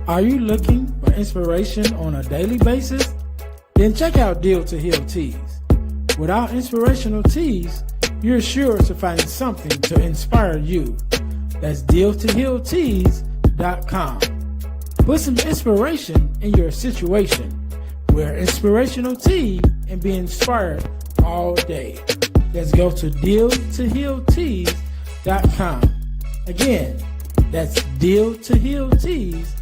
Are you looking for inspiration on a daily basis? Then check out Deal to Heal Teas. With our inspirational teas, you're sure to find something to inspire you. That's deal2healteas.com. Put some inspiration in your situation. Wear inspirational tea and be inspired all day. Let's go to deal2healteas.com. Again, that's deal2healteas.com.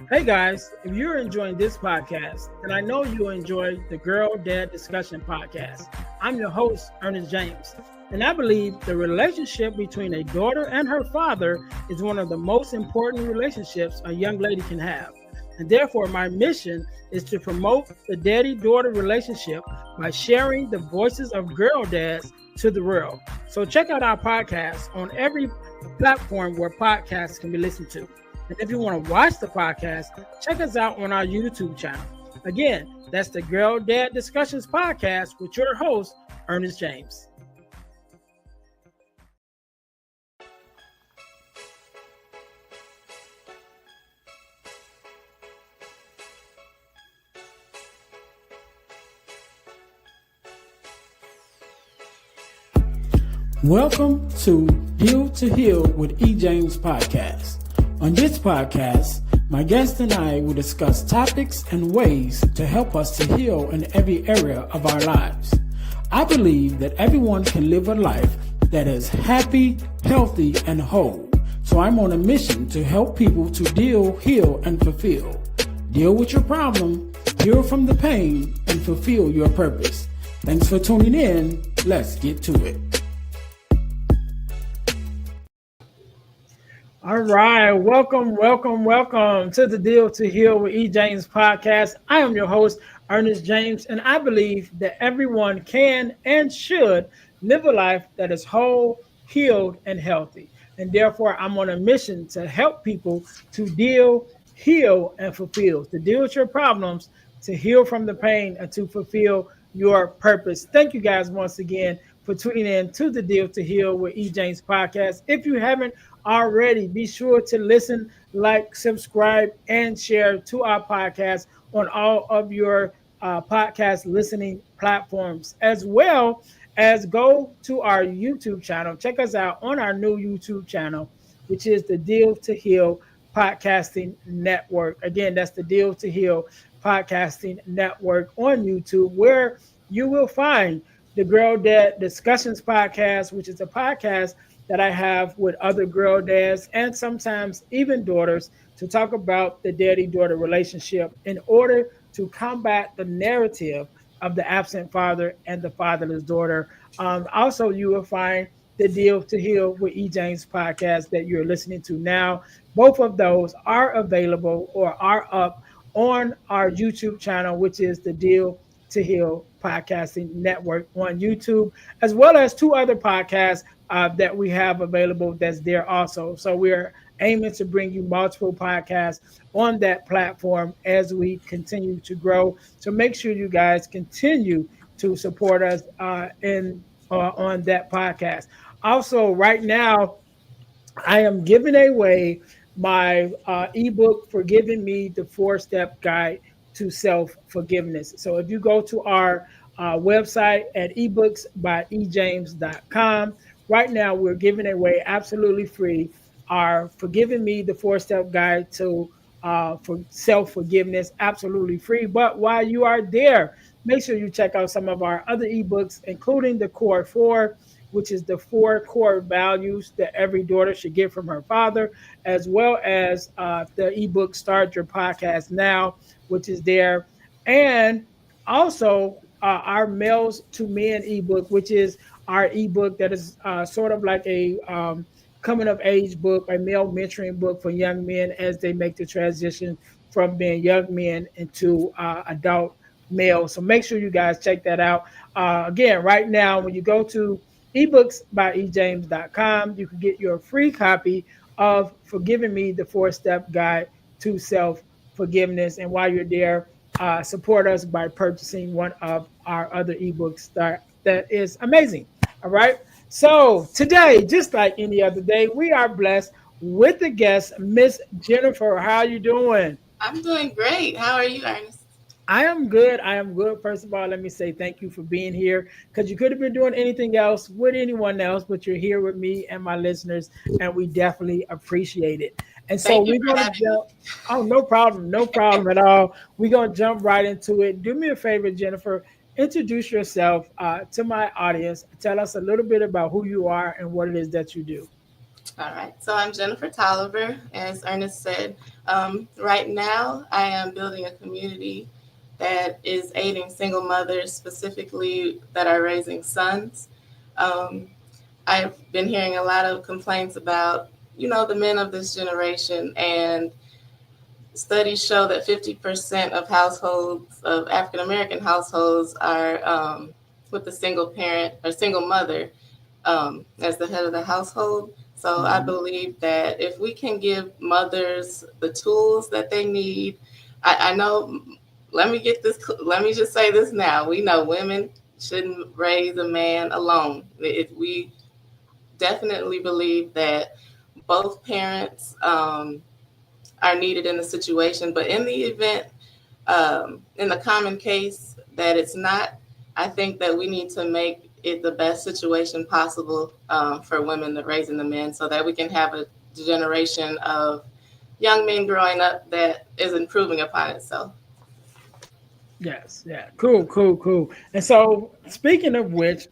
Hey guys, if you're enjoying this podcast, then I know you enjoy the Girl Dad Discussion podcast. I'm your host, Ernest James, and I believe the relationship between a daughter and her father is one of the most important relationships a young lady can have. And therefore, my mission is to promote the daddy-daughter relationship by sharing the voices of girl dads to the world. So check out our podcast on every platform where podcasts can be listened to. And if you want to watch the podcast, check us out on our YouTube channel. Again, that's the Girl Dad Discussions podcast with your host, Ernest James. Welcome to Deal to Heal with E. James podcast. On this podcast, my guest and I will discuss topics and ways to help us to heal in every area of our lives. I believe that everyone can live a life that is happy, healthy, and whole. So I'm on a mission to help people to deal, heal, and fulfill. Deal with your problem, heal from the pain, and fulfill your purpose. Thanks for tuning in. Let's get to it. All right, welcome to the Deal to Heal with E. James podcast. I am your host, Ernest James, and I believe that everyone can and should live a life that is whole, healed, and healthy. And therefore, I'm on a mission to help people to deal, heal, and fulfill, to deal with your problems, to heal from the pain, and to fulfill your purpose. Thank you guys once again for tuning in to the Deal to Heal with E. James podcast. If you haven't already, be sure to listen, like, subscribe, and share to our podcast on all of your podcast listening platforms, as well as go to our YouTube channel. Check us out on our new YouTube channel, which is the Deal to Heal Podcasting Network. Again, that's the Deal to Heal Podcasting Network on YouTube, where you will find the Girl Dad Discussions podcast, which is a podcast that I have with other girl dads and sometimes even daughters to talk about the daddy-daughter relationship in order to combat the narrative of the absent father and the fatherless daughter. Also, you will find the Deal to Heal with E. James podcast that you're listening to now. Both of those are available or are up on our YouTube channel, which is the Deal to Heal Podcasting Network on YouTube, as well as two other podcasts that we have available that's there also. So we're aiming to bring you multiple podcasts on that platform as we continue to grow. So make sure you guys continue to support us on that podcast. Also, right now, I am giving away my ebook, Forgiving Me, the 4-Step Guide to Self-Forgiveness. So if you go to our website at ebooksbyejames.com, right now we're giving away absolutely free our Forgiving Me, the 4-Step Guide to for Self-Forgiveness, absolutely free. But while you are there, make sure you check out some of our other ebooks, including the Core 4, which is the 4 core values that every daughter should get from her father, as well as the ebook Start Your Podcast Now, which is there. And also our Males to Men ebook, which is our ebook that is sort of like a coming of age book, a male mentoring book for young men as they make the transition from being young men into adult males. So make sure you guys check that out. Again, right now, when you go to ebooksbyejames.com, you can get your free copy of Forgiving Me, the 4-Step Guide to Self-Forgiveness. And while you're there, support us by purchasing one of our other ebooks, that is amazing. All right. So today, just like any other day, we are blessed with the guest, Miss Jennifer. How are you doing? I'm doing great. How are you, Ernest? I am good. I am good. First of all, let me say thank you for being here because you could have been doing anything else with anyone else, but you're here with me and my listeners, and we definitely appreciate it. And so Thank you we're for going to having me. jump. Oh, no problem. No problem at all. We're going to jump right into it. Do me a favor, Jennifer. Introduce yourself to my audience. Tell us a little bit about who you are and what it is that you do. All right. So I'm Jennifer Tolliver, as Ernest said. Right now, I am building a community that is aiding single mothers, specifically that are raising sons. Um, I've been hearing a lot of complaints about, the men of this generation, and studies show that 50% of households, of African American households, are with a single parent or single mother as the head of the household. So I Mhm. believe that if we can give mothers the tools that they need, I know, let me get this, let me just say this now. We know women shouldn't raise a man alone. If we definitely believe that both parents are needed in the situation, but in the event, in the common case that it's not, I think that we need to make it the best situation possible for women that raising the men, so that we can have a generation of young men growing up that is improving upon itself. Yes, yeah, cool, cool, cool. And so, speaking of which,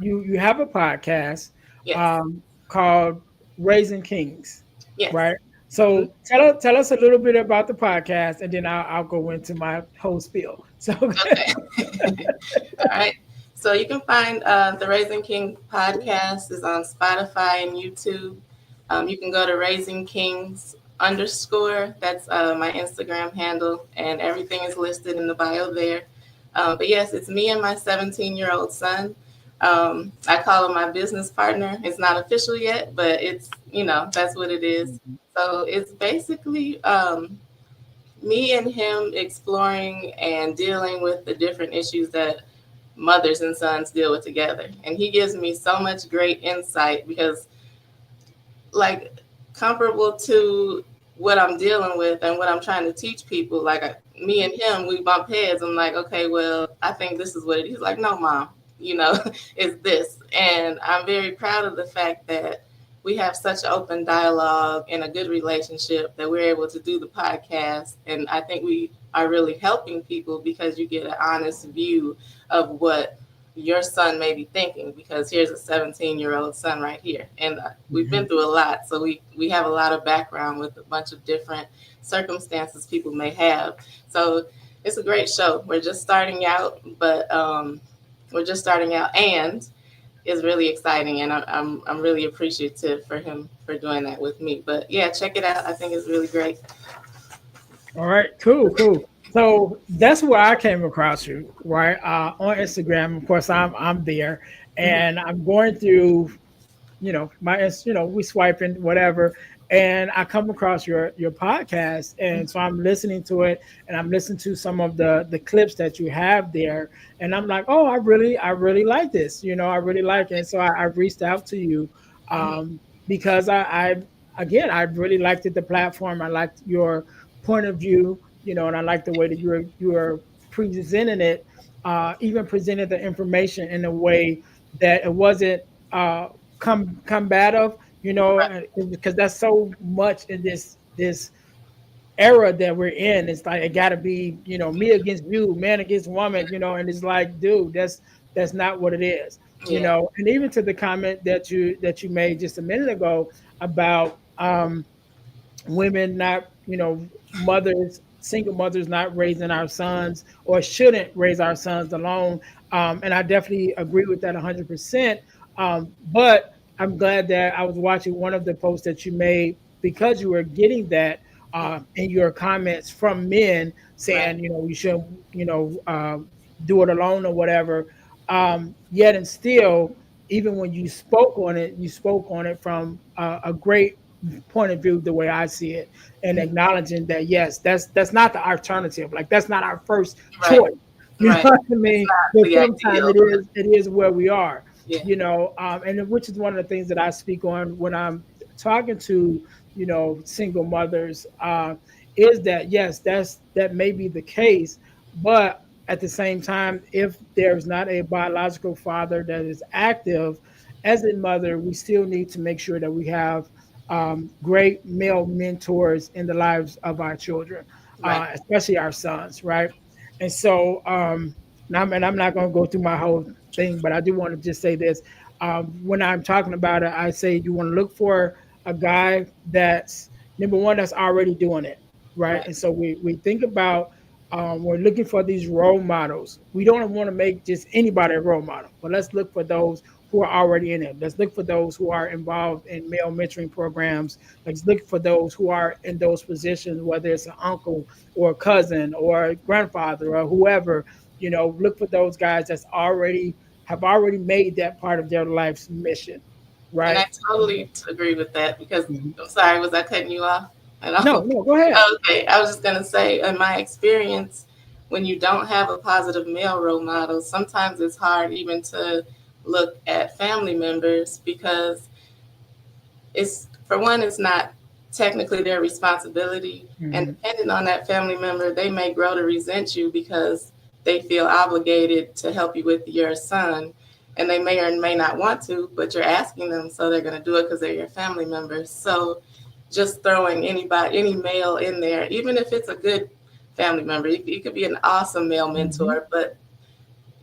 you have a podcast Yes, called Raising Kings, yes. right? Hmm. So tell us a little bit about the podcast, and then I'll go into my whole spiel. So, Okay. All right. So you can find the Raising King podcast is on Spotify and YouTube. You can go to Raising Kings underscore. That's my Instagram handle, and everything is listed in the bio there. But yes, it's me and my 17-year-old son. I call him my business partner. It's not official yet, but it's, that's what it is. So it's basically me and him exploring and dealing with the different issues that mothers and sons deal with together. And he gives me so much great insight because, like, comparable to what I'm dealing with and what I'm trying to teach people, like, me and him, we bump heads. I'm like, okay, well, I think this is what it is. He's like, no, mom, you know, it's this. And I'm very proud of the fact that we have such open dialogue and a good relationship that we're able to do the podcast. And I think we are really helping people because you get an honest view of what your son may be thinking, because here's a 17-year-old son right here, and we've been Mhm. through a lot, so we have a lot of background with a bunch of different circumstances people may have. So it's a great show. We're just starting out, but we're just starting out, and it's really exciting, and I'm really appreciative for him for doing that with me. But yeah, check it out. I think it's really great. All right, cool, cool. So that's where I came across you, right? On Instagram. Of course, I'm there, Mhm. and I'm going through we swiping whatever, and I come across your podcast, and so I'm listening to it, and I'm listening to some of the clips that you have there, and I'm like, oh, I really like this, I really like it. And so I reached out to you, Mhm. because I again, I really liked it, the platform. I liked your point of view, and I like the way that you're presenting it, even presented the information in a way that it wasn't uh combative, Right. because that's so much in this era that we're in. It's like it got to be, me against you, man against woman, and it's like, dude, that's not what it is, Yeah. and even to the comment that you made just a minute ago about women not, mothers, single mothers not raising our sons or shouldn't raise our sons alone. And I definitely agree with that 100%. But I'm glad that I was watching one of the posts that you made, because you were getting that in your comments from men Right. saying, you shouldn't, do it alone or whatever. Yet and still, even when you spoke on it from a great point of view, the way I see it, and Mhm. acknowledging that yes, that's not the alternative. Like, that's not our first Right. choice. You know Right. what I It's mean? not But the sometimes ideal, but it is where we are. yeah. And which is one of the things that I speak on when I'm talking to single mothers. Is that yes, that may be the case, but at the same time, if there's not a biological father that is active as a mother, we still need to make sure that we have great male mentors in the lives of our children, Right. especially our sons, right? And so, and I'm not going to go through my whole thing, but I do want to just say this. When I'm talking about it, I say you want to look for a guy that's number one that's already doing it, right? Right. And so we think about we're looking for these role models. We don't want to make just anybody a role model, but let's look for those who are already in it. Let's look for those who are involved in male mentoring programs. Let's look for those who are in those positions, whether it's an uncle or a cousin or a grandfather or whoever. Look for those guys that's already have already made that part of their life's mission, And I right? totally agree with that because Mhm. I'm sorry, was I cutting you off at No, all? no, go ahead. Okay, I was just gonna say, in my experience, when you don't have a positive male role model, sometimes it's hard even to look at family members because it's for one, it's not technically their responsibility, and Hmm. depending on that family member, they may grow to resent you because they feel obligated to help you with your son, and they may or may not want to, but you're asking them, so they're going to do it because they're your family members. So just throwing any male in there, even if it's a good family member, it could be an awesome male Hmm. mentor, but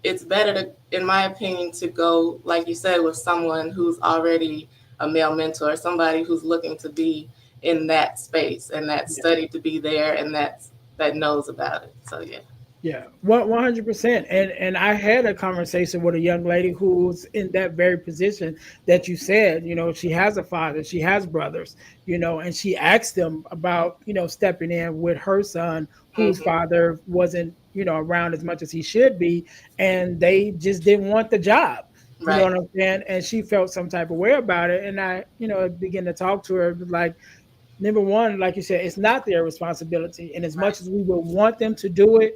it's better to, in my opinion, to go, like you said, with someone who's already a male mentor, somebody who's looking to be in that space and that study to be there and that knows about it. So yeah. Yeah, 100%. And I had a conversation with a young lady who's in that very position that you said. She has a father, she has brothers. And she asked them about stepping in with her son, whose Hmm. father wasn't around as much as he should be, and they just didn't want the job. You know Right. what I'm saying? And she felt some type of way about it. And I began to talk to her like, number one, like you said, it's not their responsibility. And as Right. much as we would want them to do it,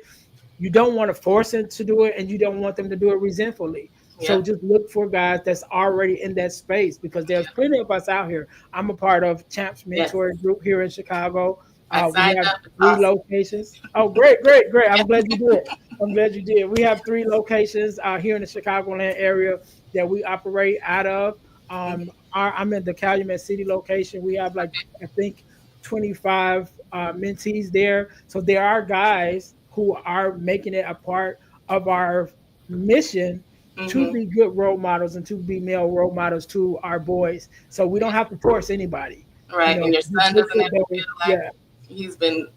you don't want to force them to do it and you don't want them to do it resentfully. So Yep. just look for guys that's already in that space because there's Yep. plenty of us out here. I'm a part of Champs Yes. Mentor Group here in Chicago. I We signed have up. It's three awesome. locations. Oh, great, great, great. I'm Yep. glad you did. I'm glad you did. We have three locations here in the Chicagoland area that we operate out of. I'm in the Calumet City location. We have like, I think, 25 mentees there. So there are guys who are making it a part of our mission to Hmm. be good role models and to be male role models to our boys. So we don't Yeah. have to force anybody. Right. And your Just son look doesn't for have to those. feel like Yeah, he's been,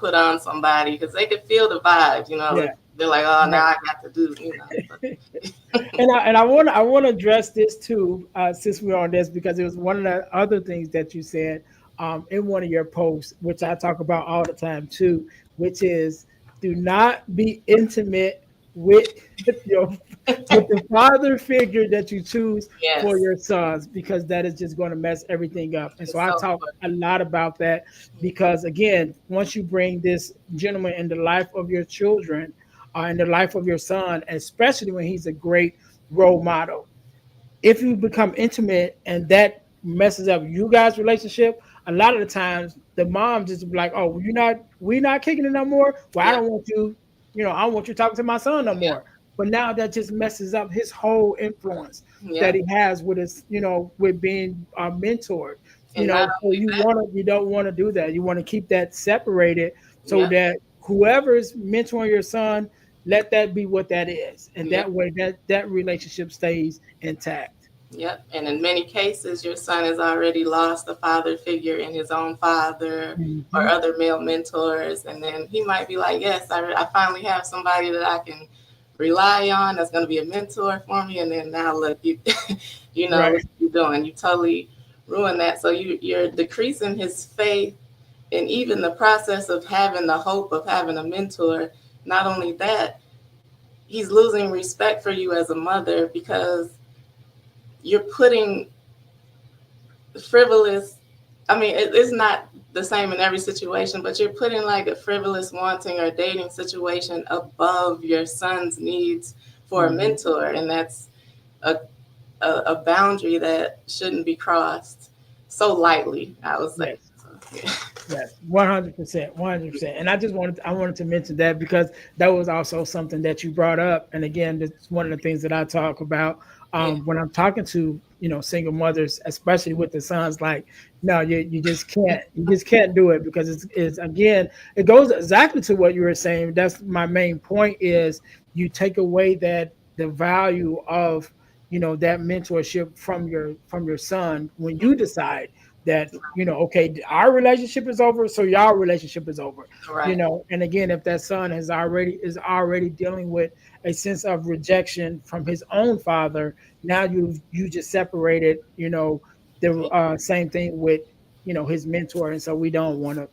put on somebody because they could feel the vibes, yeah, they're like, oh, now right. I got to do. But And I want to address this too, since we're on this, because it was one of the other things that you said in one of your posts, which I talk about all the time too, which is do not be intimate with your with the father figure that you choose for yes, your sons, because that is just going to mess everything up. And so it's I so talk a important. lot about that because again, once you bring this gentleman in the life of your children, in the life of your son, especially when he's a great role model. If you become intimate and that messes up you guys' relationship, a lot of the times the mom just be like, "Oh, we're not kicking it no more. Well, I Yep, don't want you, I don't want you talking to my son no yep, more." But now that just messes up his whole influence that yep. he has with his, with being mentored. And not So only that, you don't want to do that. You want to keep that separated so yep, that whoever's mentoring your son, let that be what that is, and yep, that way that relationship stays intact. yep. And in many cases, your son has already lost a father figure in his own father or Hmm. other male mentors. And then he might be like, yes, I finally have somebody that I can rely on that's going to be a mentor for me. And then now, look, you know Right. what you're doing. You totally ruin that. So you're decreasing his faith and even the process of having the hope of having a mentor. Not only that, he's losing respect for you as a mother because you're putting frivolous I mean, it's not the same in every situation, but you're putting like a frivolous wanting or dating situation above your son's needs for a Mhm. mentor, and that's a, a boundary that shouldn't be crossed so lightly, I would say. Yes. So, yeah. Yes, 100%, 100%. And I wanted to mention that because that was also something that you brought up. And again, that's one of the things that I talk about Yeah. when I'm talking to single mothers, especially with the sons. Like, no, you just can't do it because it's again it goes exactly to what you were saying. That's my main point is you take away the value of that mentorship from your son when you decide that okay, our relationship is over, so y'all relationship is over. Right. And again, if that son is already dealing with a sense of rejection from his own father, now you just separated the same thing with his mentor. And so we don't want to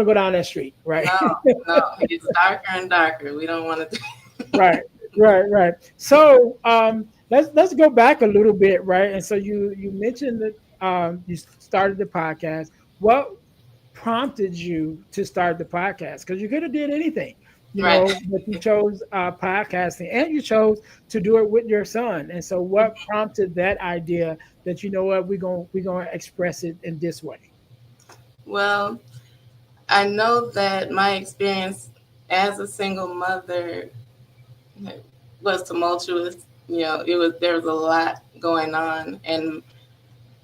go down that street, right? No, no, it gets darker and darker. We don't want to. Right, right. So let's go back a little bit, right? And so you mentioned that you started the podcast. What prompted you to start the podcast? Because you could have did anything, Right. but you chose podcasting, and you chose to do it with your son. And so, what prompted that idea that what we're gonna express it in this way? Well, I know that my experience as a single mother was tumultuous. There was a lot going on, and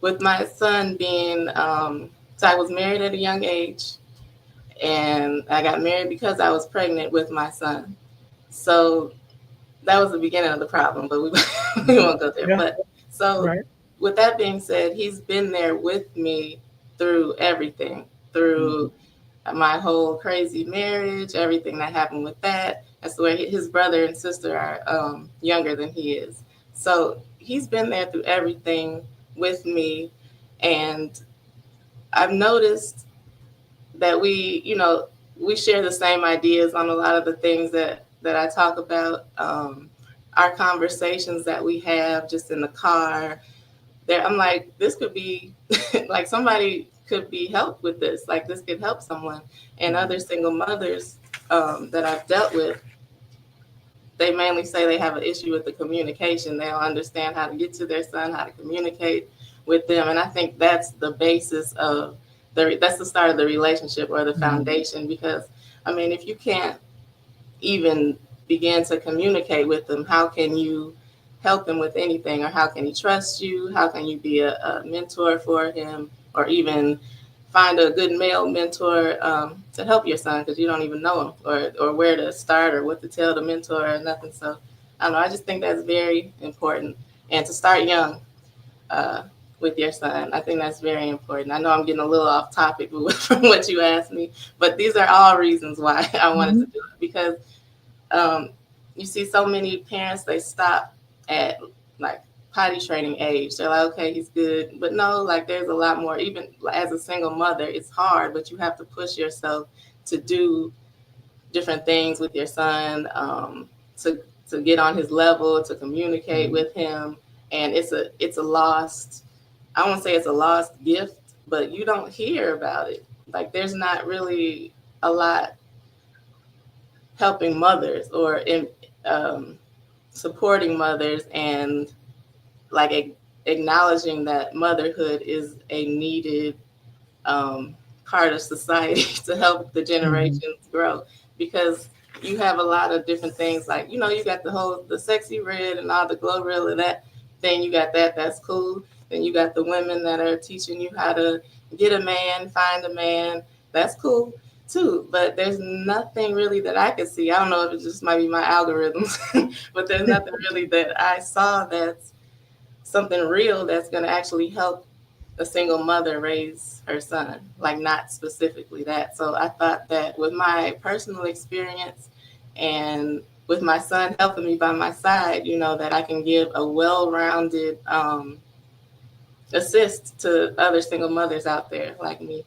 with my son being, so I was married at a young age, and I got married because I was pregnant with my son. So that was the beginning of the problem, but we we Mhm. won't go there. Yeah, But so right. with that being said, he's been there with me through everything, Mhm. through my whole crazy marriage, everything that happened with that. That's where his brother and sister are younger than he is. So he's been there through everything with me. And I've noticed that we share the same ideas on a lot of the things that I talk about. Our conversations that we have just in the car, there I'm like, this could be like somebody could be helped with this, like this could help someone. And other Mhm. single mothers that I've dealt with, they mainly say they have an issue with the communication. They don't understand how to get to their son, how to communicate with them. And I think that's the basis of that's the start of the relationship or the Mhm. foundation. Because I mean, if you can't even begin to communicate with them, how can you help him with anything? Or how can he trust you? How can you be a mentor for him? Or even find a good male mentor to help your son, because you don't even know him, or where to start or what to tell the mentor or nothing. So I don't know. I just think that's very important. And to start young uh, with your son, I think that's very important. I know I'm getting a little off topic from what you asked me, but these are all reasons why I wanted to Mhm. do it. Because um, you see so many parents, they stop at like potty training age. They're like, okay, he's good. But no, like there's a lot more. Even as a single mother, it's hard, but you have to push yourself to do different things with your son, to get on his level, to communicate Mhm. with him. And it's a lost, I won't say it's a lost gift, but you don't hear about it. Like there's not really a lot helping mothers or in um, supporting mothers, and like acknowledging that motherhood is a needed um, part of society to help the Mhm. generations grow. Because you have a lot of different things, like you got the sexy red and all the Glorilla, that thing. You got that's cool. Then you got the women that are teaching you how to get a man, find a man. That's cool too. But there's nothing really that I could see. I don't know if it just might be my algorithms, but there's nothing really that I saw that's something real that's going to actually help a single mother raise her son, like not specifically that. So I thought that with my personal experience and with my son helping me by my side, that I can give a well-rounded assist to other single mothers out there like me.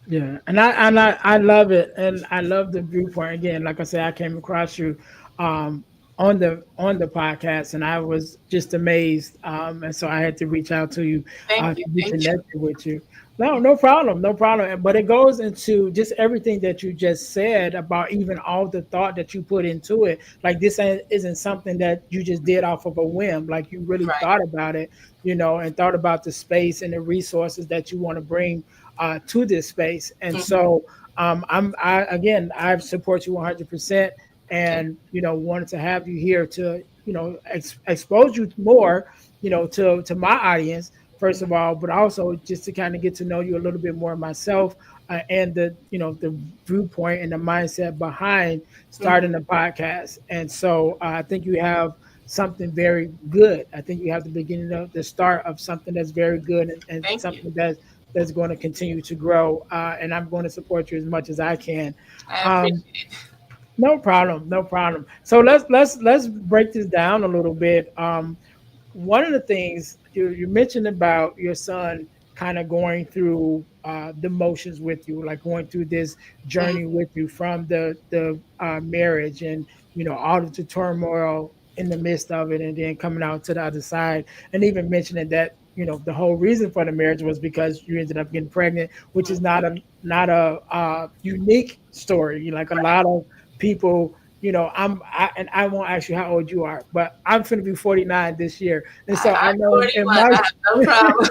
Yeah, and I love it, and I love the viewpoint. Again, like I said, I came across you on the podcast, and I was just amazed. And so I had to reach out to you Thank you. to be Thank you. connected with you. No, no problem, no problem. But it goes into just everything that you just said about even all the thought that you put into it. Like this isn't something that you just did off of a whim. Like you really Right. thought about it, and thought about the space and the resources that you want to bring to this space. And Mhm. so I support you 100%, Okay. and wanted to have you here to expose you more, to my audience first of all, but also just to kind of get to know you a little bit more myself, and the viewpoint and the mindset behind Mhm. starting the podcast. And so I think you have something very good. I think you have the beginning of the start of something that's very good, and Thank you. something that's going to continue to grow. And I'm going to support you as much as I can. I Um, appreciate it. no problem, no problem. So let's break this down a little bit. One of the things you mentioned about your son kind of going through the motions with you, like going through this Mhm. journey with you from the marriage, and all of the turmoil in the midst of it, and then coming out to the other side, and even mentioning that the whole reason for the marriage was because you ended up getting pregnant, which is Mhm. not a unique story. Like a lot of people, and I won't ask you how old you are, but I'm going to be 49 this year. And so I I'm know in 41. my, I have no problem.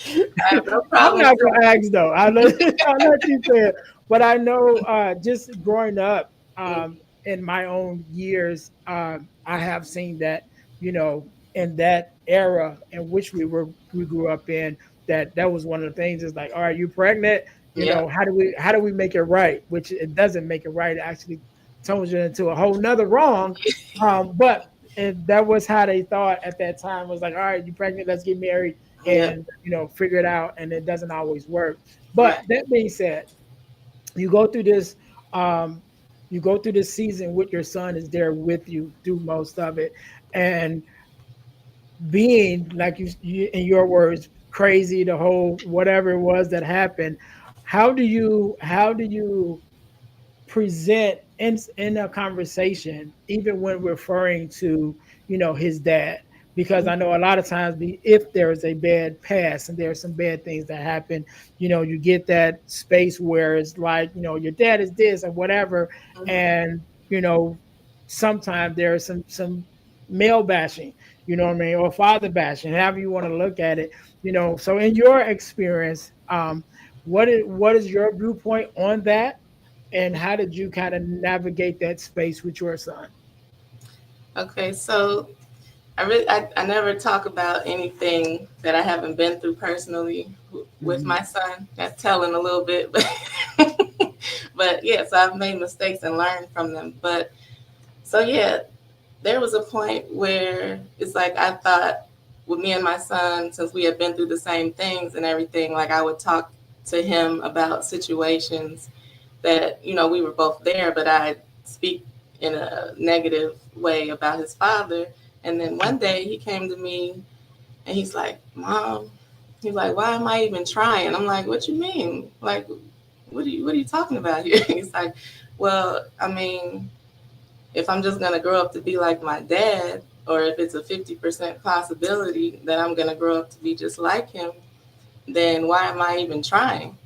I have no I'm problem not saying. going to ask though. I'll let you say it. But I know just growing up in my own years, I have seen that, in that era in which we grew up in, that was one of the things is like, all right, you pregnant, Yep. how do we make it right? Which it doesn't make it right. It actually turns you into a whole nother wrong. But that was how they thought at that time, was like, all right, you pregnant, let's get married Yep. and figure it out, and it doesn't always work. But Right. that being said, you go through this um season with your son is there with you through most of it, and being like you in your words, crazy, the whole whatever it was that happened. How do you present in a conversation, even when referring to his dad? Because I know a lot of times, if there is a bad past and there are some bad things that happen, you get that space where it's like, your dad is this or whatever. Mhm. And sometimes there is some male bashing, what I mean, or father bashing, however you want to look at it. So in your experience, what is your viewpoint on that, and how did you kind of navigate that space with your son? Okay. So I never talk about anything that I haven't been through personally with Hmm. my son. That's telling a little bit, but but yeah. So I've made mistakes and learned from them. But so yeah, there was a point where it's like I thought with me and my son, since we had been through the same things and everything, like I would talk to him about situations that we were both there, but I speak in a negative way about his father. And then one day he came to me and he's like, "Mom," he's like, "Why am I even trying?" I'm like, "What you mean? Like, what are you talking about here?" He's like, "Well, I mean, if I'm just gonna grow up to be like my dad, or if it's a 50% possibility that I'm gonna grow up to be just like him, then why am I even trying?"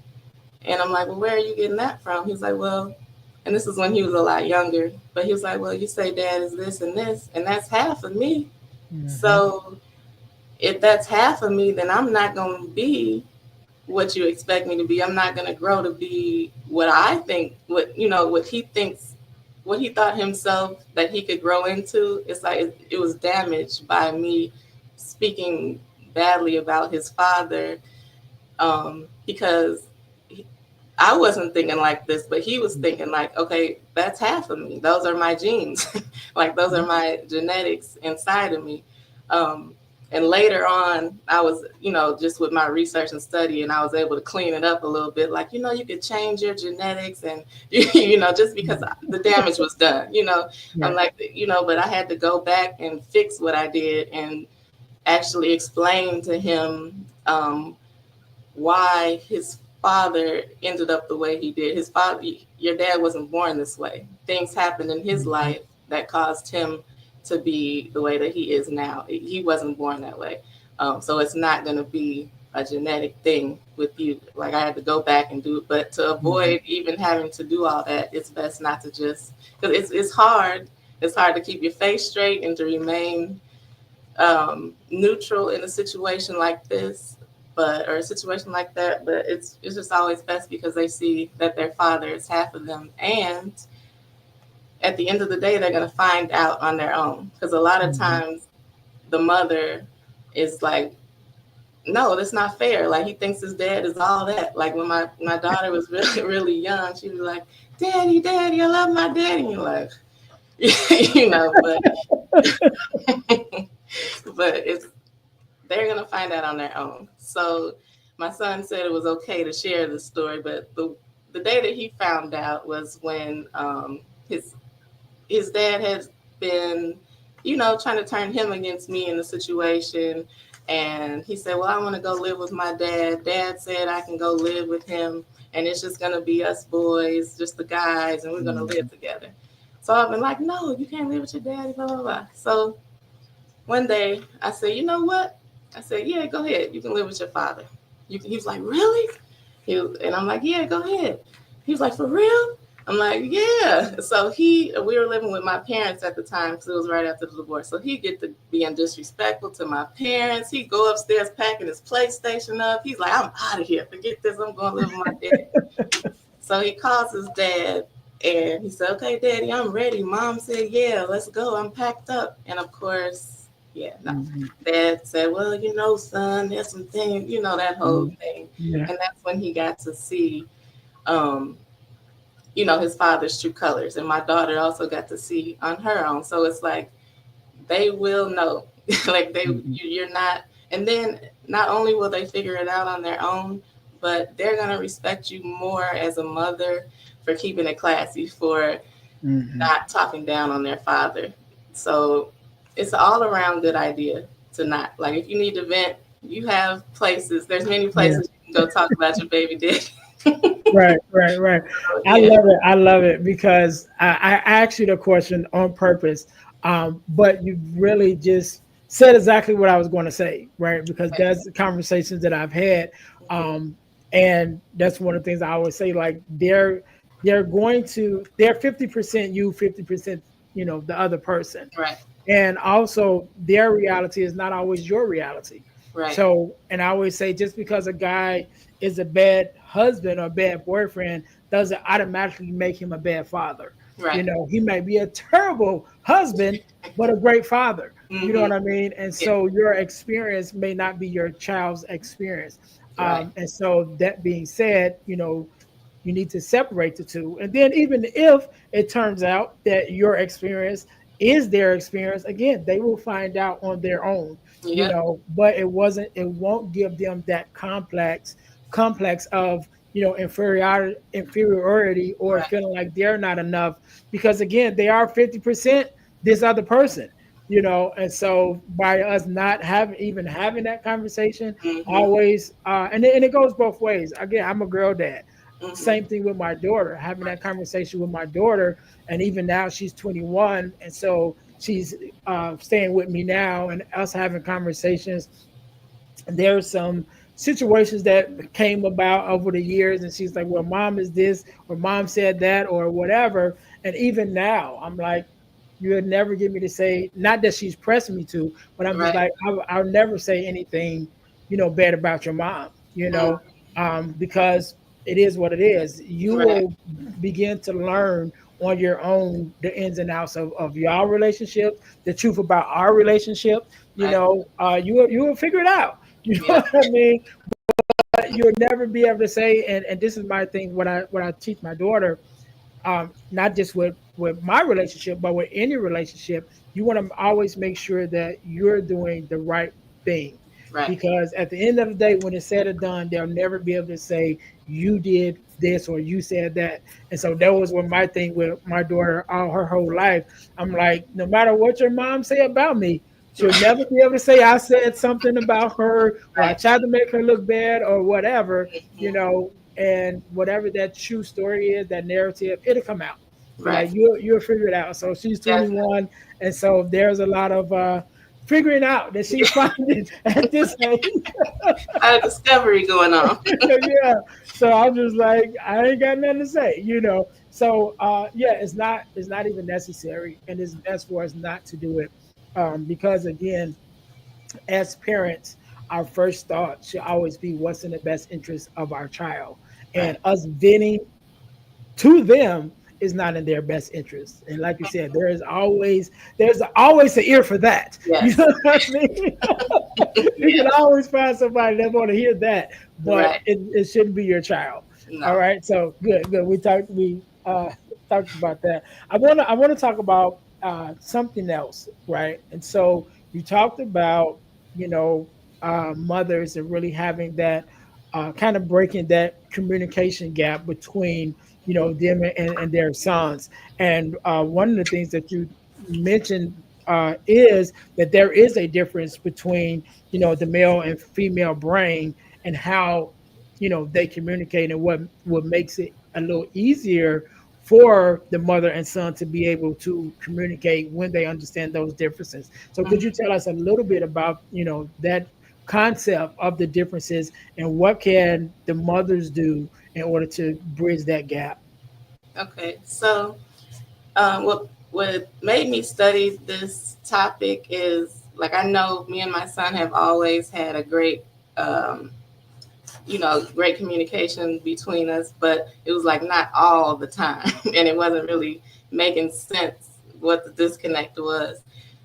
And I'm like, "Well, where are you getting that from?" He's like, "Well," and this is when he was a lot younger, but he was like, "Well, you say dad is this and this, and that's half of me. Hmm. So if that's half of me, then I'm not going to be what you expect me to be. I'm not going to grow to be what I think, what he thinks, what he thought himself that he could grow into." It's like it was damaged by me speaking badly about his father, because I wasn't thinking like this, but he was thinking like, okay, that's half of me. Those are my genes. Like those are my genetics inside of me. Um, and later on, I was, just with my research and study, and I was able to clean it up a little bit. Like, you could change your genetics, and just because the damage was done. I'm Right. like, but I had to go back and fix what I did and actually explain to him, why his father ended up the way he did. His father, your dad wasn't born this way. Things happened in his Mhm. life that caused him to be the way that he is now. He wasn't born that way. So it's not going to be a genetic thing with you. Like I had to go back and do it, but to Mhm. avoid even having to do all that, it's best not to just, because it's hard. It's hard to keep your face straight and to remain neutral in a situation like this, but or a situation like that. But it's just always best because they see that their father is half of them, and at the end of the day, they're gonna find out on their own. Because a lot of Mhm. times the mother is like, no, that's not fair. Like he thinks his dad is all that. Like when my daughter was really really young, she was like, "Daddy, Daddy, I love my daddy." And you're like, you know, but it's they're gonna find out on their own. So my son said it was okay to share the story, but the day that he found out was when his dad had been, trying to turn him against me in the situation. And he said, "Well, I want to go live with my dad. Dad said I can go live with him, and it's just gonna be us boys, just the guys, and we're gonna live Mhm. together." So I've been like, "No, you can't live with your daddy, blah blah blah." So one day I said, "You know what?" I said, "Yeah, go ahead. You can live with your father." He was like, "Really?" And I'm like, "Yeah, go ahead." He was like, "For real?" I'm like, "Yeah." So we were living with my parents at the time because it was right after the divorce. So he get to being disrespectful to my parents. He go upstairs packing his PlayStation up. He's like, "I'm out of here. Forget this. I'm going to live with my dad." So he calls his dad and he said, "Okay, Daddy, I'm ready." Mom said, "Yeah, let's go. I'm packed up." And of course, yeah, no. Mhm. Dad said, "Well, son, there's some things, that whole Mhm. thing." Yeah. And that's when he got to see, um, his father's true colors. And my daughter also got to see on her own. So it's like they will know, like Mhm. you're not. And then not only will they figure it out on their own, but they're gonna respect you more as a mother for keeping it classy, for Mhm. not talking down on their father. So it's an all around good idea to not, like, if you need to vent, you have places. There's many Yeah. places you can go talk about your baby daddy. Right, right, right. So, I yeah. love it. I love it because I asked you the question on purpose, but you really just said exactly what I was going to say, right? Because that's the conversations that I've had, Mhm. and that's one of the things I always say. Like they're 50% you, 50% the other person, Right. and also their reality is not always your reality. Right. So, and I always say, just because a guy is a bad husband or bad boyfriend doesn't automatically make him a bad father. Right. He may be a terrible husband but a great father. You know Mm-hmm. what I mean? And Yeah. so your experience may not be your child's experience. Right. And so that being said, you need to separate the two. And then even if it turns out that your experience is their experience, again, they will find out on their own, Yep. but it won't give them that complex of, inferiority or Right. feeling like they're not enough, because again, they are 50% this other person. And so by us not having that conversation, Mm-hmm. always, and it goes both ways. Again, I'm a girl dad. Mm-hmm. Same thing with my daughter, having that conversation with my daughter. And even now she's 21. And so she's staying with me now, and us having conversations. There's some situations that came about over the years, and she's like, "Well, mom is this, or mom said that, or whatever." And even now, I'm like, "You would never get me to say," not that she's pressing me to, but I'm just Right. like, I'll never say anything, bad about your mom, Mm. because it is what it is. You Right. will begin to learn on your own the ins and outs of your relationship, the truth about our relationship. Right. You will figure it out. You know Yep. what I mean? But you'll never be able to say, and this is my thing, what I teach my daughter, not just with my relationship, but with any relationship, you want to always make sure that you're doing the right thing. Right. Because at the end of the day, when it's said or done, they'll never be able to say you did this or you said that. And so that was what my thing with my daughter all her whole life. I'm like, no matter what your mom say about me, she'll never be able to say I said something about her or I Right. tried to make her look bad or whatever, Mm-hmm. and whatever that true story is, that narrative, it'll come out. Like Right. you'll figure it out. So she's Definitely. 21, and so there's a lot of figuring out that she's finding at this age. A lot of discovery going on. Yeah. So I'm just like, I ain't got nothing to say. So yeah, it's not even necessary, and it's best for us not to do it. Because again, as parents, our first thought should always be what's in the best interest of our child. And Right. us venting to them is not in their best interest. And like you said, there's always an ear for that. You Yes. know what I mean? You can Yes. always find somebody that want to hear that, but Right. it shouldn't be your child. All No. right. So good. We talked about that. I wanna talk about something else, right? And so you talked about, you know, mothers and really having that kind of breaking that communication gap between, them and their sons. And one of the things that you mentioned is that there is a difference between, the male and female brain, and how, they communicate, and what makes it a little easier for the mother and son to be able to communicate when they understand those differences. So could you Mhm. tell us a little bit about, that concept of the differences, and what can the mothers do in order to bridge that gap? Okay. So, what made me study this topic is, like, I know me and my son have always had a great, um, great communication between us, but it was like not all the time, and it wasn't really making sense what the disconnect was.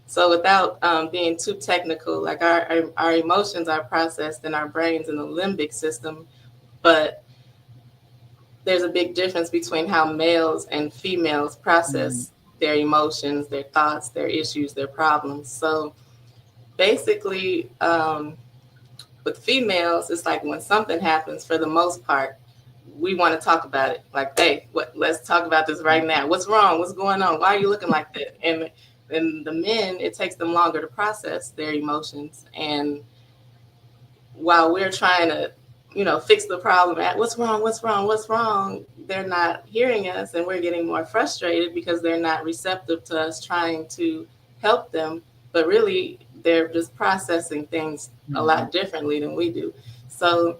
So, without being too technical, like our emotions are processed in our brains in the limbic system, but there's a big difference between how males and females Mm, process their emotions, their thoughts, their issues, their problems. So basically, with females, it's like when something happens, for the most part, we want to talk about it. Like, hey, let's talk about this right now. What's wrong? What's going on? Why are you looking like that? And the men, it takes them longer to process their emotions. And while we're trying to, fix the problem at what's wrong, they're not hearing us, and we're getting more frustrated because they're not receptive to us trying to help them. But really, they're just processing things a mhm, lot differently than we do. So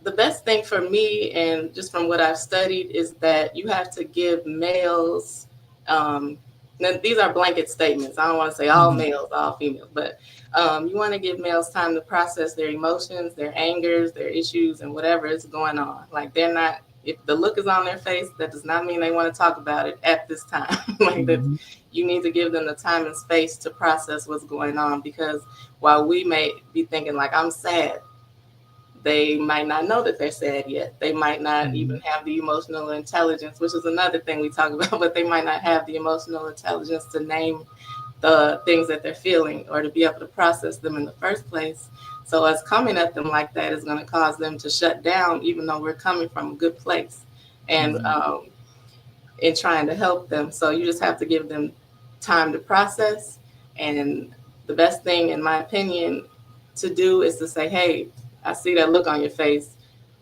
the best thing for me, and just from what I've studied, is that you have to give males, now these are blanket statements. I don't want to say all mhm, males, all females, but you want to give males time to process their emotions, their angers, their issues, and whatever is going on. Like, they're not, if the look is on their face, that does not mean they want to talk about it at this time. Like that, mhm, you need to give them the time and space to process what's going on, because while we may be thinking like, I'm sad, they might not know that they're sad yet. They might not even mhm, have the emotional intelligence, which is another thing we talk about, but they might not have the emotional intelligence to name the things that they're feeling, or to be able to process them in the first place. So us coming at them like that is going to cause them to shut down, even though we're coming from a good place, and mhm, in trying to help them. So you just have to give them time to process. And the best thing, in my opinion, to do is to say, hey, I see that look on your face.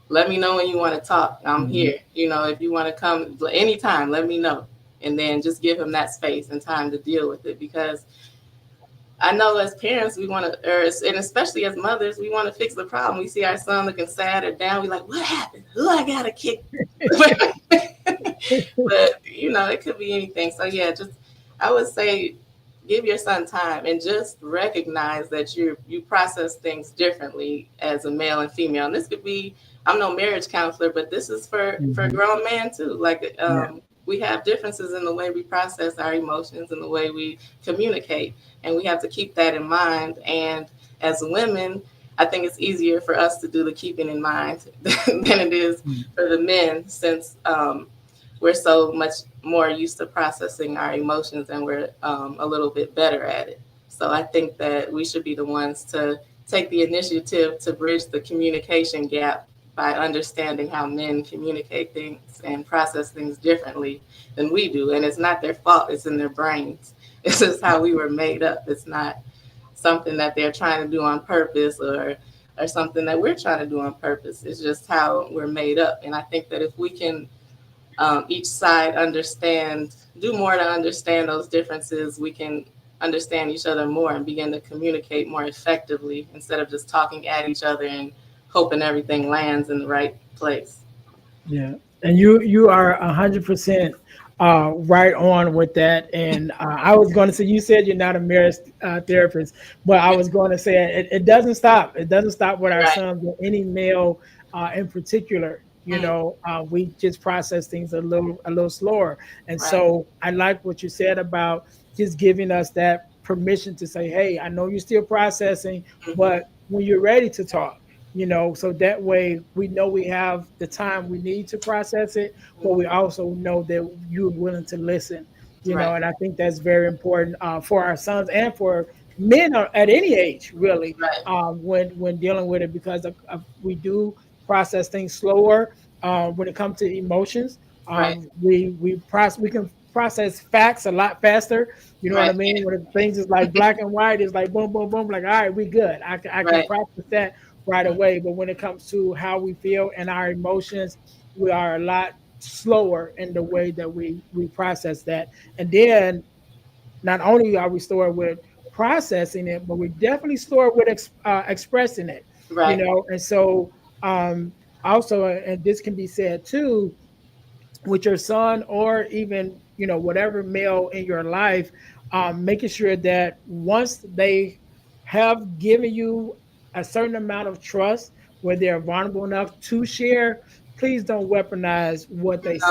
Let me know when you want to talk. I'm mhm, here. If you want to come anytime, let me know. And then just give him that space and time to deal with it. Because I know as parents, we want to, and especially as mothers, we want to fix the problem. We see our son looking sad or down. We like, what happened? Who I got to kick? But it could be anything. So yeah, just, I would say, give your son time, and just recognize that you process things differently as a male and female. And this could be, I'm no marriage counselor, but this is for mhm. grown men too. Like, Yeah. we have differences in the way we process our emotions and the way we communicate, and we have to keep that in mind. And as women, I think it's easier for us to do the keeping in mind than it is Mm, for the men, since we're so much more used to processing our emotions, and we're a little bit better at it. So I think that we should be the ones to take the initiative to bridge the communication gap by understanding how men communicate things and process things differently than we do. And it's not their fault, it's in their brains. It's just how we were made up. It's not something that they're trying to do on purpose, or or something that we're trying to do on purpose. It's just how we're made up. And I think that if we can each side do more to understand those differences, we can understand each other more and begin to communicate more effectively instead of just talking at each other and hoping everything lands in the right place. Yeah, and you are 100% right on with that. And I was going to say, you said you're not a marriage therapist, but I was going to say it doesn't stop. It doesn't stop with our Right. sons or any male in particular. Mm, We just process things a little slower. And right. so I like what you said about just giving us that permission to say, hey, I know you're still processing, Hmm. but when you're ready to talk, so that way we know we have the time we need to process it, but we also know that you're willing to listen. Right. And I think that's very important for our sons and for men at any age, really, Right. when dealing with it, because we do process things slower when it comes to emotions. Right. We can process facts a lot faster. You know what I Right. mean? When things is like black and white, it's like boom, boom, boom. Like, all right, we good. I can Right. process that right away. But when it comes to how we feel and our emotions, we are a lot slower in the way that we process that. And then not only are we slower with processing it, but we definitely slower with expressing it. Right. And so also, and this can be said too, with your son or even whatever male in your life, making sure that once they have given you a certain amount of trust where they're vulnerable enough to share, please don't weaponize what they say.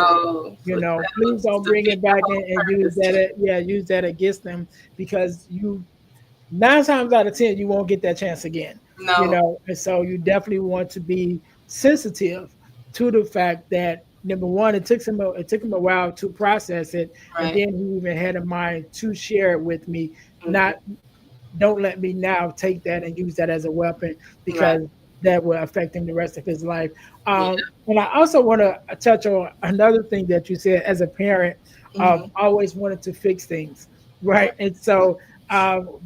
No, Please that don't would bring defeat it the back whole and use purpose. that, yeah, use that against them, because 9 times out of 10 you won't get that chance again. No. And so you definitely want to be sensitive to the fact that, number one, it took him a while to process it, and Right. then he even had a mind to share it with me. Hmm. Not Don't let me now take that and use that as a weapon, Right. because that will affect him the rest of his life. Yeah. And I also want to touch on another thing that you said as a parent of Hmm. always wanted to fix things, right? And so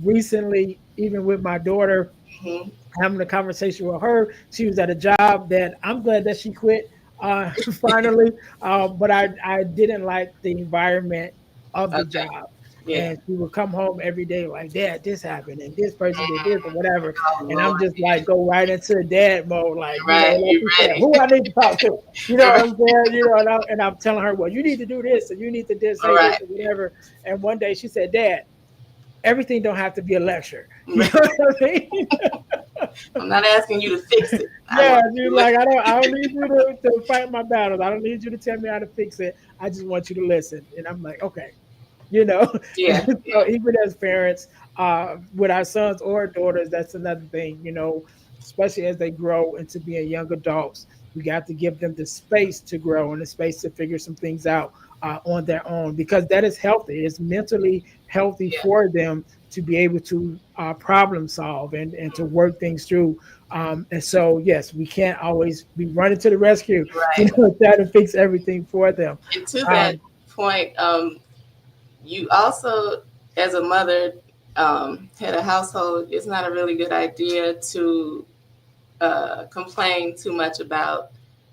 recently, even with my daughter, Hmm. having a conversation with her. She was at a job that I'm glad that she quit finally, but I didn't like the environment of the Okay. job. Yeah. And she would come home every day like, Dad, this happened and this person did this or whatever. Oh And I'm Lord. just like, go right into dad mode, like, Right. like You you said, ready? who I need to talk to. You know what Right. I'm saying? And I'm telling her, well, you need to do this and you need to say this Right. or whatever. And one day she said, Dad, everything don't have to be a lecture. You know Right. what I mean? I'm not asking you to fix it. I Yeah, want she's you to. like, I don't need you to fight my battles. I don't need you to tell me how to fix it. I just want you to listen. And I'm like, okay, you know. Yeah. And so Yeah. even as parents, with our sons or daughters, that's another thing, especially as they grow into being young adults. We got to give them the space to grow and the space to figure some things out on their own, because that is healthy. It's mentally healthy Yeah. for them to be able to problem solve and to work things through. And so, yes, we can't always be running to the rescue, Right. try to fix everything for them. And to that Um, point, you also, as a mother, head of household, it's not a really good idea to complain too much about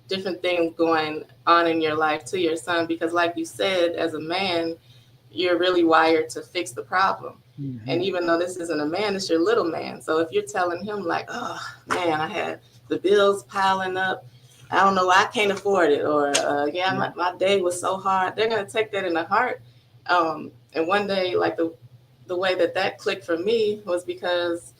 different things going on in your life to your son, because, like you said, as a man, you're really wired to fix the problem. And mhm. even though this isn't a man, it's your little man. So if you're telling him, like, oh man, I had the bills piling up, I don't know why I can't afford it, or yeah, Yeah. my day was so hard, they're gonna take that in the heart. And one day, like the way that clicked for me was because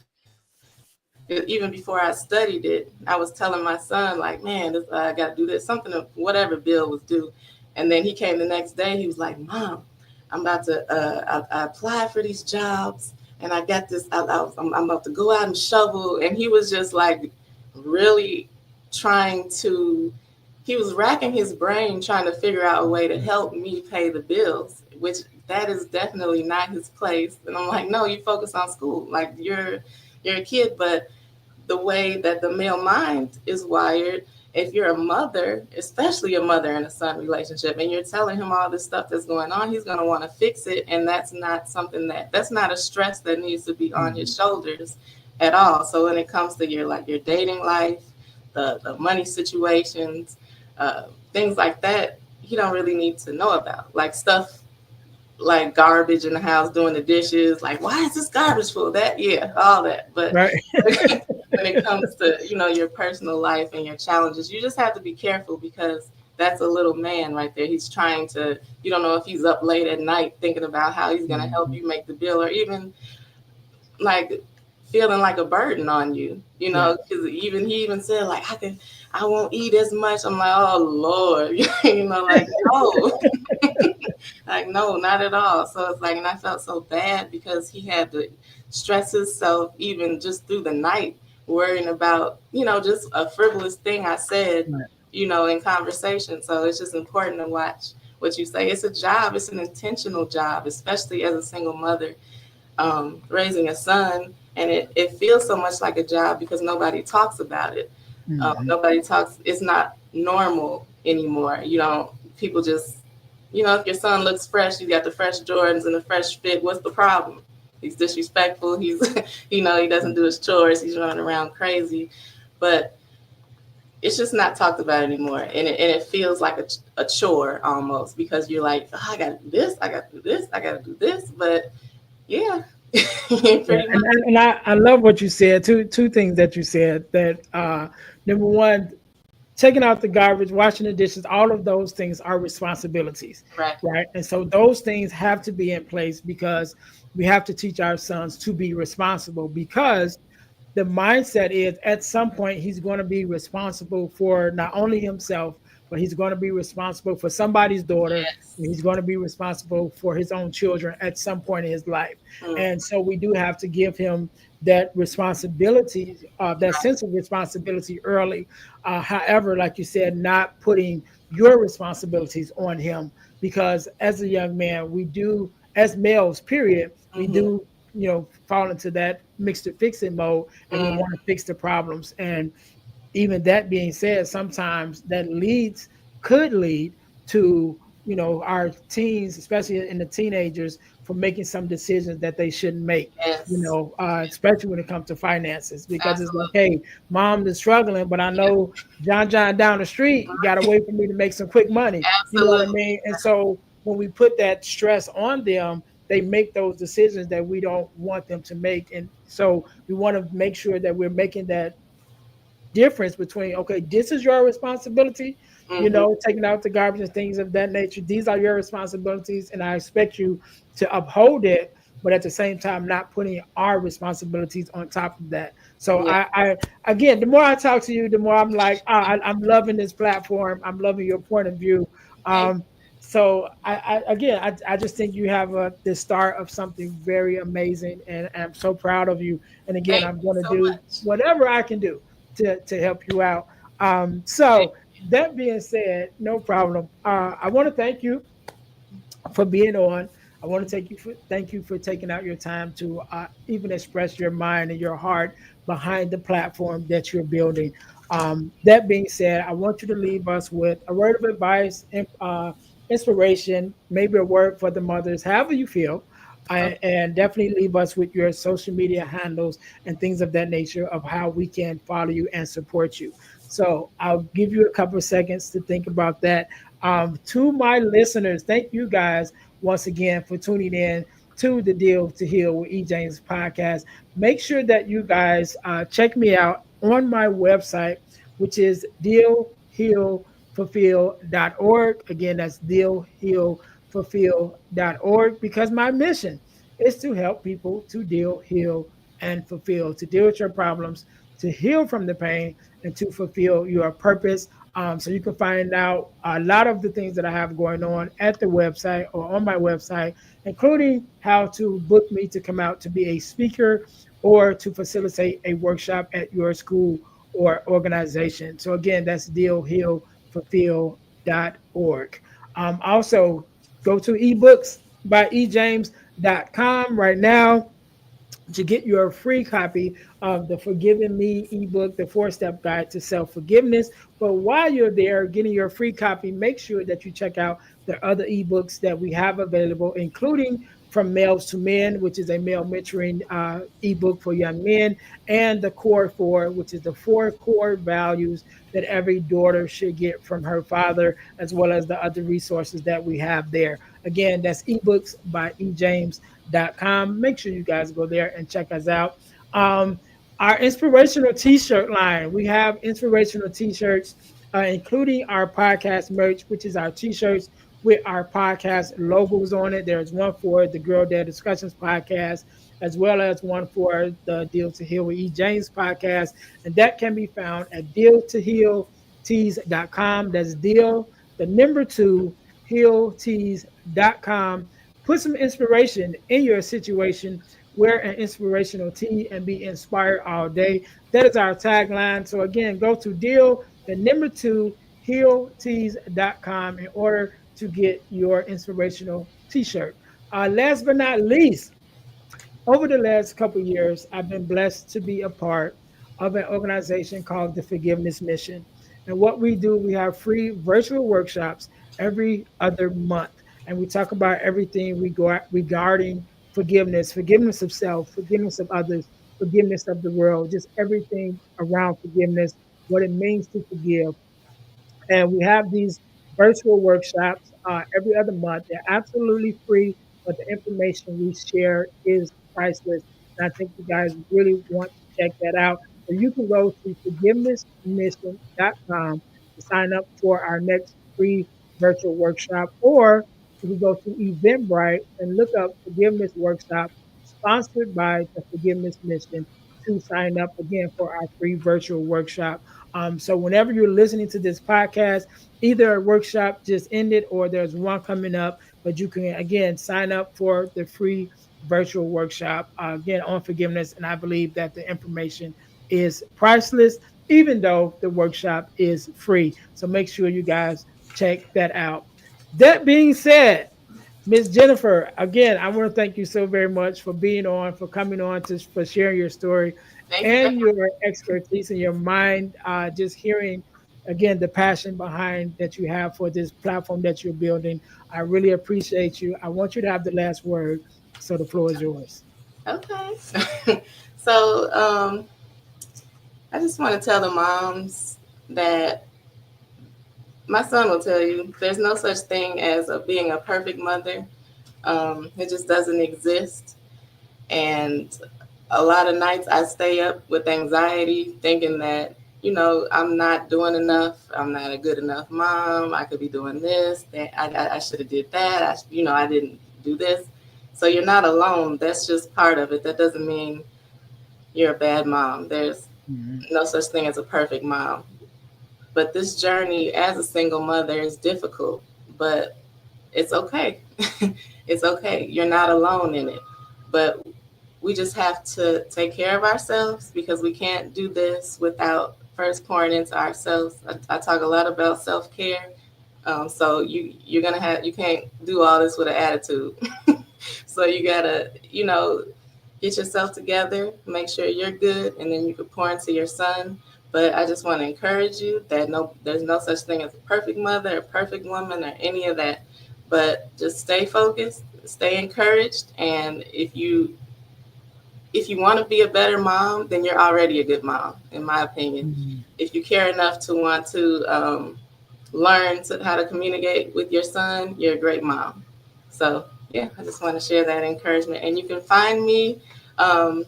even before I studied it, I was telling my son, like, man, I got to do this, something, whatever bill was due. And then he came the next day. He was like, Mom, I'm about to, I applied for these jobs and I got this, I'm about to go out and shovel. And he was just like really trying to, he was racking his brain trying to figure out a way to help me pay the bills, which that is definitely not his place. And I'm like, no, you focus on school. Like you're a kid, but the way that the male mind is wired, if you're a mother, especially a mother and a son relationship, and you're telling him all this stuff that's going on, he's going to want to fix it. And that's not something that's not a stress that needs to be on his Mhm. shoulders. at all. So when it comes to your like your dating life, the money situations, things like that, he don't really need to know about. Like stuff like garbage in the house, doing the dishes, like why is this garbage full? That yeah, all that. But Right. when it comes to your personal life and your challenges, you just have to be careful because that's a little man right there. He's trying to. You don't know if he's up late at night thinking about how he's gonna help Mhm. you make the bill, or even like feeling like a burden on you. You Right. know, because he even said like I won't eat as much. I'm like, oh Lord, like no, like no, not at all. So it's like, and I felt so bad because he had to stress himself even just through the night, worrying about just a frivolous thing I said, Right. in conversation. So it's just important to watch what you say. It's a job. It's an intentional job, especially as a single mother, raising a son, and it feels so much like a job because nobody talks about it. Mhm. Nobody talks. It's not normal anymore. You don't. People just, if your son looks fresh, you got the fresh Jordans and the fresh fit. What's the problem? He's disrespectful. He's, he doesn't do his chores. He's running around crazy, but it's just not talked about anymore, and it feels like a chore almost because you're like, oh, I got to do this, I got to do this, I got to do this, but yeah, Yeah, pretty much. and I love what you said. Two things that you said. That number one, taking out the garbage, washing the dishes, all of those things are responsibilities, Right. right? And so those things have to be in place because we have to teach our sons to be responsible because the mindset is at some point he's going to be responsible for not only himself, but he's going to be responsible for somebody's daughter. And Yes. he's going to be responsible for his own children at some point in his life. Mm, And so we do have to give him that responsibility, that right. sense of responsibility early. However, like you said, not putting your responsibilities on him because as a young man, we do, as males, period, we Mm-hmm. do fall into that mixed fixing mode and we Mm, want to fix the problems. And even that being said, sometimes that could lead to our teens, especially in the teenagers, for making some decisions that they shouldn't make. yes. Especially when it comes to finances, because it's like, Absolutely. hey, mom is struggling, but I Yeah. know John down the street got a way for me to make some quick money. You know what I Absolutely. mean? And so when we put that stress on them, they make those decisions that we don't want them to make. And so we want to make sure that we're making that difference between, okay, this is your responsibility, Mm-hmm. taking out the garbage and things of that nature. These are your responsibilities, and I expect you to uphold it, but at the same time not putting our responsibilities on top of that. So Yeah. I again, the more I talk to you, the more I'm like, I'm loving this platform. I'm loving your point of view. Thank um so I just think you have the start of something very amazing, and I'm so proud of you. And again, thank I'm you going to so do much. whatever I can do to help you out. Thank So that being said, no problem. I want to thank you for being on. I want to thank you for taking out your time to even express your mind and your heart behind the platform that you're building. That being said, I want you to leave us with a word of advice, inspiration, maybe a word for the mothers, however you feel. you. And definitely leave us with your social media handles and things of that nature of how we can follow you and support you. So I'll give you a couple of seconds to think about that. To my listeners, thank you guys once again for tuning in to the Deal to Heal with E. James podcast. Make sure that you guys check me out on my website, which is dealhealfulfill.org. Again, that's dealhealfulfill.org, because my mission is to help people to deal, heal, and fulfill, to deal with your problems, to heal from the pain, and to fulfill your purpose. So you can find out a lot of the things that I have going on at the website or on my website, including how to book me to come out to be a speaker or to facilitate a workshop at your school or organization. So again, that's dealhealfulfill.org. Also, go to ebooks by ejames.com right now to get your free copy of the Forgiving Me ebook, the 4-step guide to self forgiveness. But while you're there getting your free copy, make sure that you check out the other ebooks that we have available, including From Males to Men, which is a male mentoring ebook for young men, and the Core Four, which is the four core values that every daughter should get from her father, as well as the other resources that we have there. Again, that's ebooks by ejames.com. Make sure you guys go there and check us out. Um, our inspirational t-shirt line. We have inspirational t-shirts, including our podcast merch, which is our t-shirts with our podcast logos on it. There's one for the Girl Dad Discussions podcast, as well as one for the Deal to Heal with E. James podcast. And that can be found at deal2healtees.com. That's deal, the number two, healtees.com. Put some inspiration in your situation. Wear an inspirational tee and be inspired all day. That is our tagline. So again, go to deal, the number two, healtees.com in order to get your inspirational t-shirt. Last but not least, over the last couple of years, I've been blessed to be a part of an organization called the Forgiveness Mission. And what we do, we have free virtual workshops every other month. And we talk about everything regarding forgiveness, forgiveness of self, forgiveness of others, forgiveness of the world, just everything around forgiveness, what it means to forgive. And we have these virtual workshops every other month. They're absolutely free, but the information we share is priceless. And I think you guys really want to check that out. So you can go to forgivenessmission.com to sign up for our next free virtual workshop, or you can go to Eventbrite and look up Forgiveness Workshop sponsored by the Forgiveness Mission to sign up again for our free virtual workshop. So whenever you're listening to this podcast, either a workshop just ended or there's one coming up, but you can again sign up for the free virtual workshop again on forgiveness. And I believe that the information is priceless, even though the workshop is free. So make sure you guys check that out. That being said, Miss Jennifer, again, I want to thank you so very much for being on, for coming on, for sharing your story Thank you for and your expertise and your mind. Just hearing again the passion behind that you have for this platform that you're building. I really appreciate you. I want you to have the last word, so the floor is yours. Okay. So I just want to tell the moms that my son will tell you there's no such thing as being a perfect mother. It just doesn't exist. And a lot of nights I stay up with anxiety thinking that, I'm not doing enough. I'm not a good enough mom. I could be doing this. That I should have did that. I didn't do this. So you're not alone. That's just part of it. That doesn't mean you're a bad mom. There's Mhm. no such thing as a perfect mom. But this journey as a single mother is difficult, but it's okay. It's okay. You're not alone in it. But we just have to take care of ourselves because we can't do this without first pouring into ourselves. I talk a lot about self-care. So you can't do all this with an attitude. So you gotta, get yourself together, make sure you're good, and then you can pour into your son. But I just want to encourage you that there's no such thing as a perfect mother, a perfect woman, or any of that. But just stay focused, stay encouraged, and if you want to be a better mom, then you're already a good mom, in my opinion. Mhm. If you care enough to want to learn how to communicate with your son, you're a great mom. So, yeah, I just want to share that encouragement. And you can find me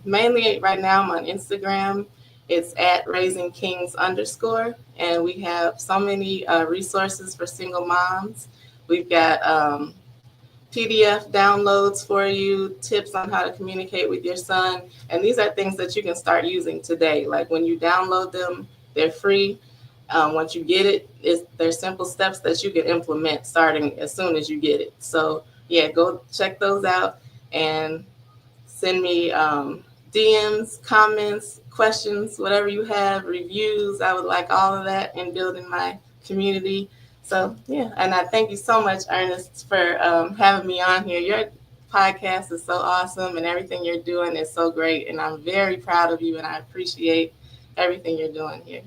mainly right now. I'm on Instagram. It's at Raising Kings _. And we have so many resources for single moms. We've got PDF downloads for you, tips on how to communicate with your son. And these are things that you can start using today. Like when you download them, they're free. Once you get it, there's simple steps that you can implement starting as soon as you get it. So yeah, go check those out and send me DMs, comments, questions, whatever you have, reviews. I would like all of that in building my community. So yeah, and I thank you so much, Ernest, for having me on here. Your podcast is so awesome, and everything you're doing is so great, and I'm very proud of you, and I appreciate everything you're doing here.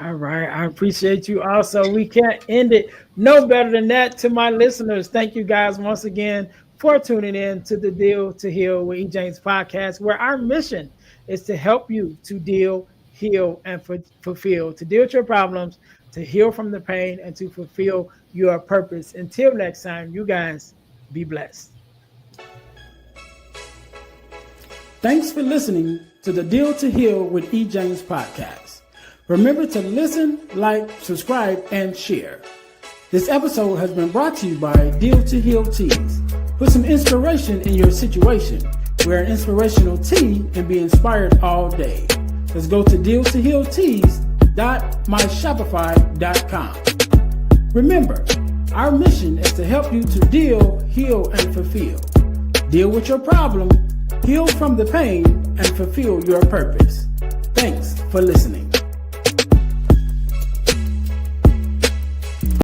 All right. I appreciate you also. We can't end it no better than that. To my listeners, thank you guys once again for tuning in to the Deal to Heal with E. James podcast, where our mission is to help you to deal, heal, and fulfill, to deal with your problems, to heal from the pain, and to fulfill your purpose. Until next time, you guys be blessed. Thanks for listening to the Deal to Heal with E. James podcast. Remember to listen, like, subscribe, and share. This episode has been brought to you by Deal to Heal Teas. Put some inspiration in your situation. Wear an inspirational tee and be inspired all day. Let's go to dealtohealteas.myshopify.com. Remember, our mission is to help you to deal, heal, and fulfill. Deal with your problem, heal from the pain, and fulfill your purpose. Thanks for listening.